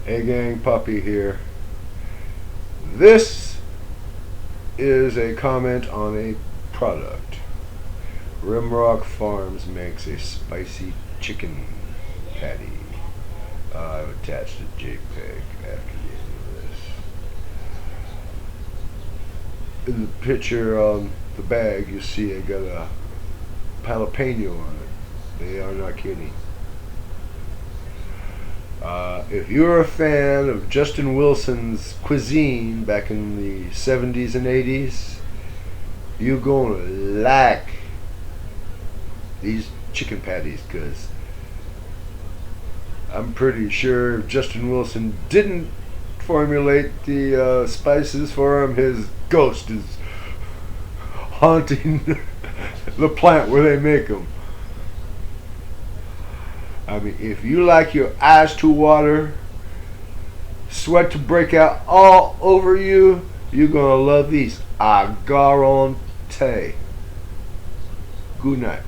Hey gang, Puppy here. This is a comment on a product. Rimrock Farms makes a spicy chicken patty. I've attached a JPEG after the end of this. In the picture on the bag, you see I got a jalapeno on it. They are not kidding. If you're a fan of Justin Wilson's cuisine back in the 70s and 80s, you're gonna like these chicken patties, because I'm pretty sure if Justin Wilson didn't formulate the spices for him, his ghost is haunting the plant where they make them. I mean, if you like your eyes to water, sweat to break out all over you, you're gonna love these. A garante. Good night.